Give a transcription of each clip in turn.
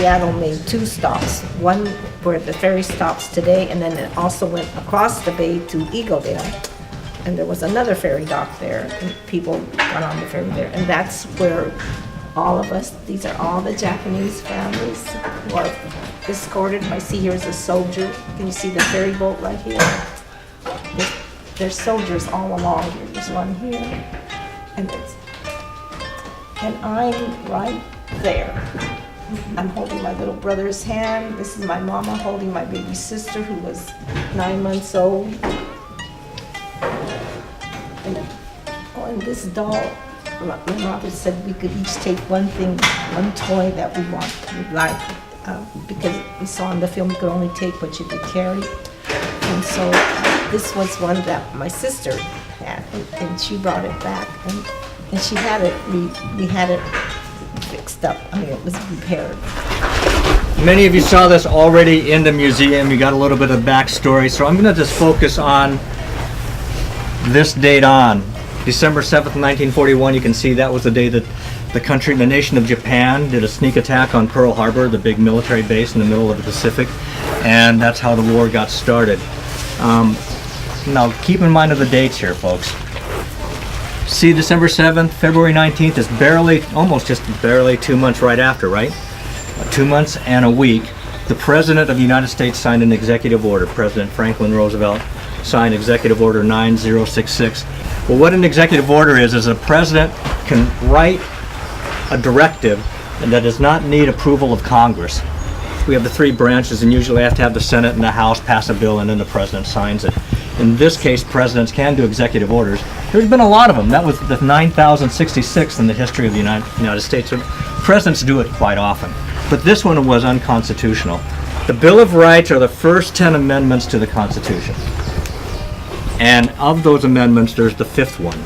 Seattle made 2 stops. One where the ferry stops today, and then it also went across the bay to Eagledale. And there was another ferry dock there, and people got on the ferry there. And that's where all of us, these are all the Japanese families who are escorted. I see here is a soldier. Can you see the ferry boat right here? There's soldiers all along here. There's one here, and I'm right there. I'm holding my little brother's hand. This is my mama holding my baby sister who was 9 months old. And this doll, my mother said we could each take one thing, one toy that we'd like, because we saw in the film you could only take what you could carry. And so this was one that my sister had, and she brought it back, and she had it, we had it fixed up. I mean, it was repaired. Many of you saw this already in the museum. You got a little bit of backstory, so I'm going to just focus on this date on. December 7th, 1941, you can see that was the day that the nation of Japan did a sneak attack on Pearl Harbor, the big military base in the middle of the Pacific, and that's how the war got started. Now, keep in mind of the dates here, folks. See, December 7th, February 19th is almost just barely 2 months right after, right? 2 months and a week. The President of the United States signed an executive order. President Franklin Roosevelt signed Executive Order 9066. Well, what an executive order is a president can write a directive that does not need approval of Congress. We have the 3 branches, and usually have to have the Senate and the House pass a bill, and then the president signs it. In this case, presidents can do executive orders. There's been a lot of them. That was the 9,066th in the history of the United States. So presidents do it quite often. But this one was unconstitutional. The Bill of Rights are the first 10 amendments to the Constitution. And of those amendments, there's the 5th one.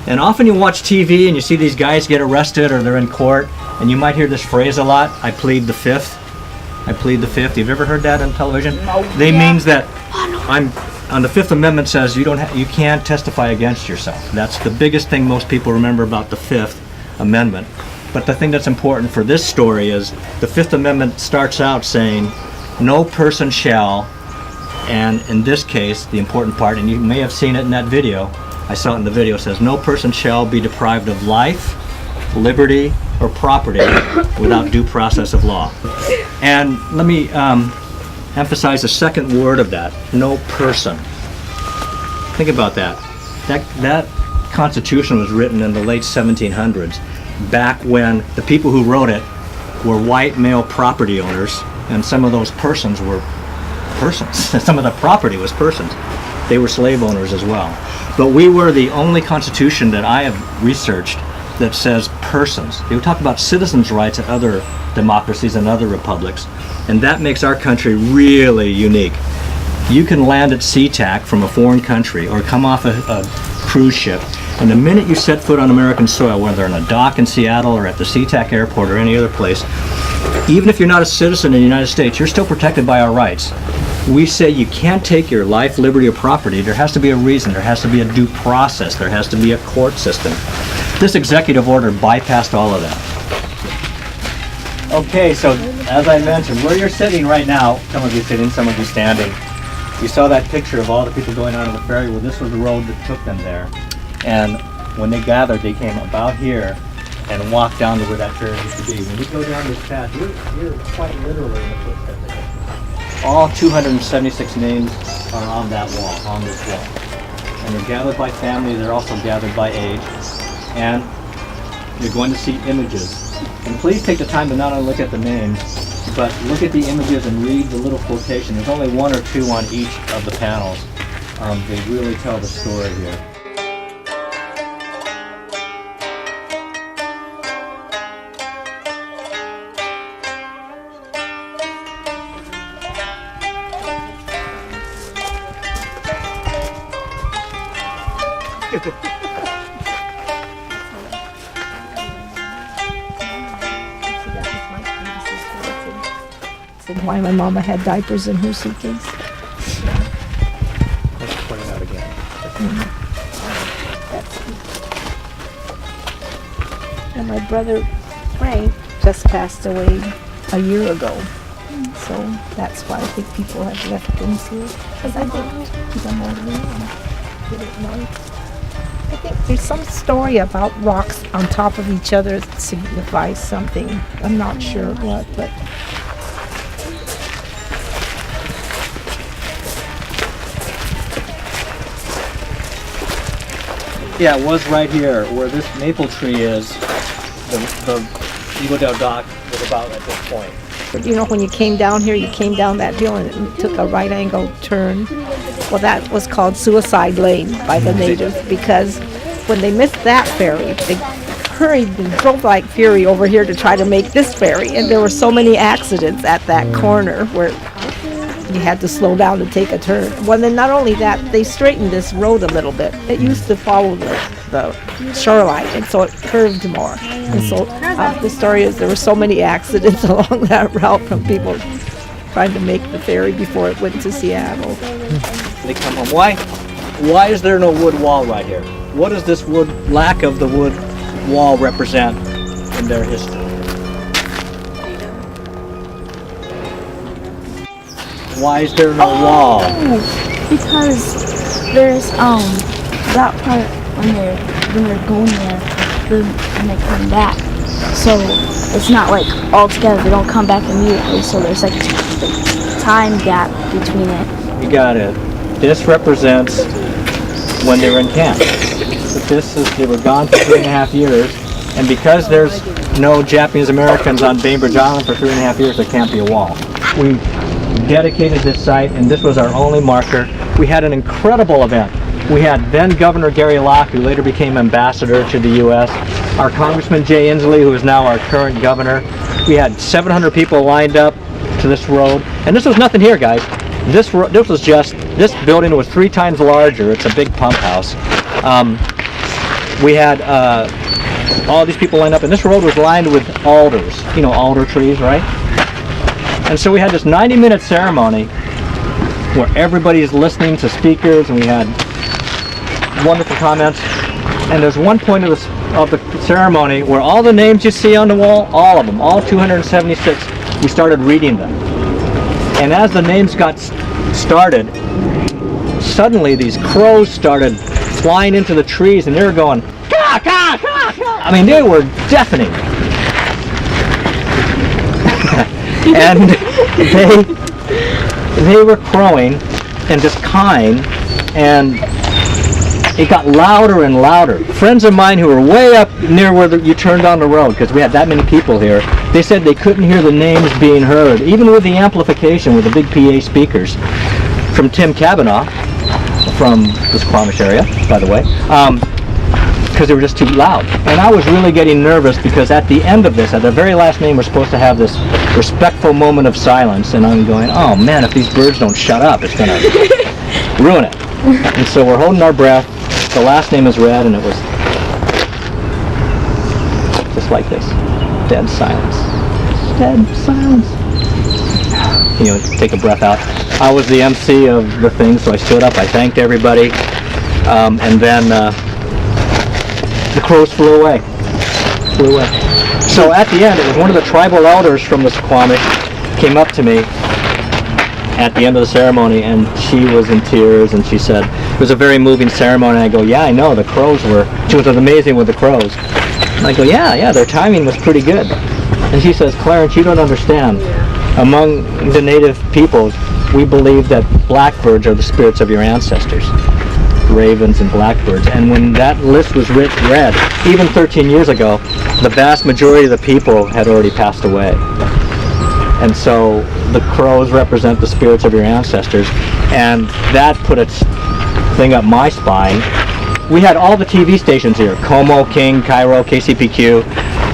And often you watch TV and you see these guys get arrested or they're in court, and you might hear this phrase a lot, I plead the 5th. I plead the 5th. You've ever heard that on television? No. They means that on the 5th Amendment says you can't testify against yourself. That's the biggest thing most people remember about the 5th Amendment. But the thing that's important for this story is the 5th Amendment starts out saying, no person shall, and in this case, the important part, and you may have seen it in that video, I saw it in the video, it says, no person shall be deprived of life, liberty, or property without due process of law. And let me emphasize the second word of that, no person. Think about that. That Constitution was written in the late 1700s, back when the people who wrote it were white male property owners, and some of those persons were persons. Some of the property was persons. They were slave owners as well. But we were the only constitution that I have researched that says persons. They would talk about citizens' rights in other democracies and other republics, and that makes our country really unique. You can land at SeaTac from a foreign country or come off a cruise ship, and the minute you set foot on American soil, whether on a dock in Seattle or at the SeaTac airport or any other place, even if you're not a citizen in the United States, you're still protected by our rights. We say you can't take your life, liberty, or property. There has to be a reason. There has to be a due process. There has to be a court system. This executive order bypassed all of that. Okay, so as I mentioned, where you're sitting right now, some of you sitting, some of you standing, you saw that picture of all the people going on the ferry. Well, this was the road that took them there. And when they gathered, they came about here and walked down to where that ferry used to be. When you go down this path, you're quite literally in the footsteps. All 276 names are on that wall, on this wall. And they're gathered by family, they're also gathered by age. And you're going to see images. And please take the time to not only look at the names, but look at the images and read the little quotation. There's only 1 or 2 on each of the panels. They really tell the story here. Why my mama had diapers in her suitcase. Let's point it out again. And my brother Frank just passed away a year ago. So that's why I think people have left things here. Because I didn't come over here and didn't know. I think there's some story about rocks on top of each other that signifies something. I'm not sure what, but Yeah, it was right here where this maple tree is. The Eagledale dock was about at this point. but you know, when you came down here, you came down that hill and it took a right angle turn. Well, that was called Suicide Lane by the natives because when they missed that ferry, they hurried and drove like fury over here to try to make this ferry. And there were so many accidents at that corner where you had to slow down to take a turn. Well, then not only that, they straightened this road a little bit. It used to follow the shoreline, and so it curved more. And so the story is there were so many accidents along that route from people trying to make the ferry before it went to Seattle. They come home. Why is there no wood wall right here? What does this lack of the wood wall represent in their history? Why is there no wall? Because there's that part when they're going there, when they come back. So it's not like all together. They don't come back immediately. So there's like a time gap between it. You got it. This represents when they were in camp. But they were gone for 3.5 years, and because there's no Japanese Americans on Bainbridge Island for 3.5 years, there can't be a wall. We dedicated this site, and this was our only marker. We had an incredible event. We had then Governor Gary Locke, who later became ambassador to the U.S., our Congressman Jay Inslee, who is now our current governor. We had 700 people lined up to this road, and this was nothing here, guys. This building was 3 times larger. It's a big pump house. We had all these people lined up, and this road was lined with alders, you know, alder trees, right? And so we had this 90-minute ceremony where everybody's listening to speakers, and we had wonderful comments. And there's one point of the ceremony where all the names you see on the wall, all of them, all 276, we started reading them. And as the names got started, suddenly these crows started flying into the trees, and they were going, caw, caw, caw, caw. I mean, they were deafening. And they were crowing and just cawing, and it got louder and louder. Friends of mine who were way up near where you turned on the road, because we had that many people here, they said they couldn't hear the names being heard, even with the amplification, with the big PA speakers. From Tim Kavanaugh, from the Squamish area, by the way, because they were just too loud. And I was really getting nervous because at the end of this, at the very last name, we're supposed to have this respectful moment of silence, and I'm going, oh man, if these birds don't shut up, it's going to ruin it. And so we're holding our breath. The last name is read, and it was just like this. Dead silence. Dead silence. You know, take a breath out. I was the MC of the thing, so I stood up, I thanked everybody, and then the crows flew away. So at the end, it was one of the tribal elders from the Squamish came up to me at the end of the ceremony, and she was in tears, and she said, it was a very moving ceremony. I go, yeah, I know, she was amazing with the crows. And I go, yeah, their timing was pretty good. And she says, Clarence, you don't understand. Among the native peoples, we believe that blackbirds are the spirits of your ancestors. Ravens and blackbirds. And when that list was read, even 13 years ago, the vast majority of the people had already passed away. And so the crows represent the spirits of your ancestors, and that put a thing up my spine. We had all the TV stations here, Como, King, Cairo, KCPQ.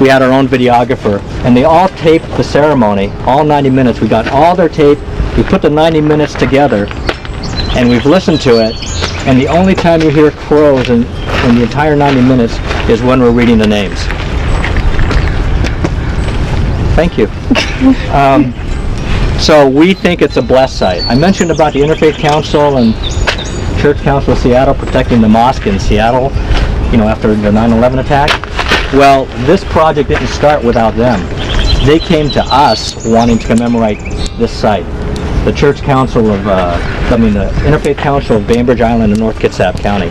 We had our own videographer, and they all taped the ceremony, all 90 minutes. We got all their tape, we put the 90 minutes together, and we've listened to it, and the only time you hear crows in the entire 90 minutes is when we're reading the names. Thank you. So we think it's a blessed site. I mentioned about the Interfaith Council and Church Council of Seattle protecting the mosque in Seattle, you know, after the 9/11 attack. Well, this project didn't start without them. they came to us wanting to commemorate this site. The Church Council of, the Interfaith Council of Bainbridge Island in North Kitsap County.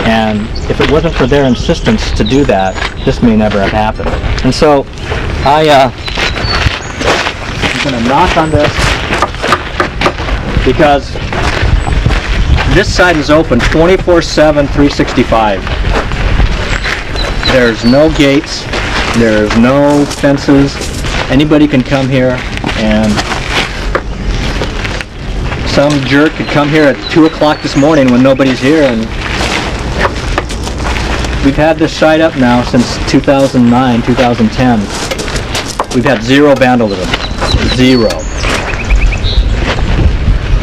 And if it wasn't for their insistence to do that, this may never have happened. And so I'm going to knock on this because this site is open 24/7, 365. There's no gates, there's no fences. Anybody can come here, and some jerk could come here at 2 o'clock this morning when nobody's here, and we've had this site up now since 2009, 2010. We've had zero vandalism. Zero.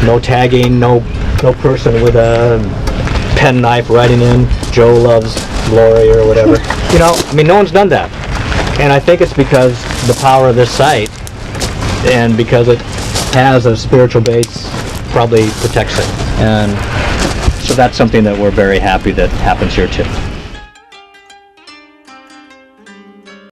No tagging, no person with a pen knife writing in, Joe loves Glory or whatever. You know, I mean, no one's done that. And I think it's because the power of this site, and because it has a spiritual base, probably protects it. And so that's something that we're very happy that happens here too.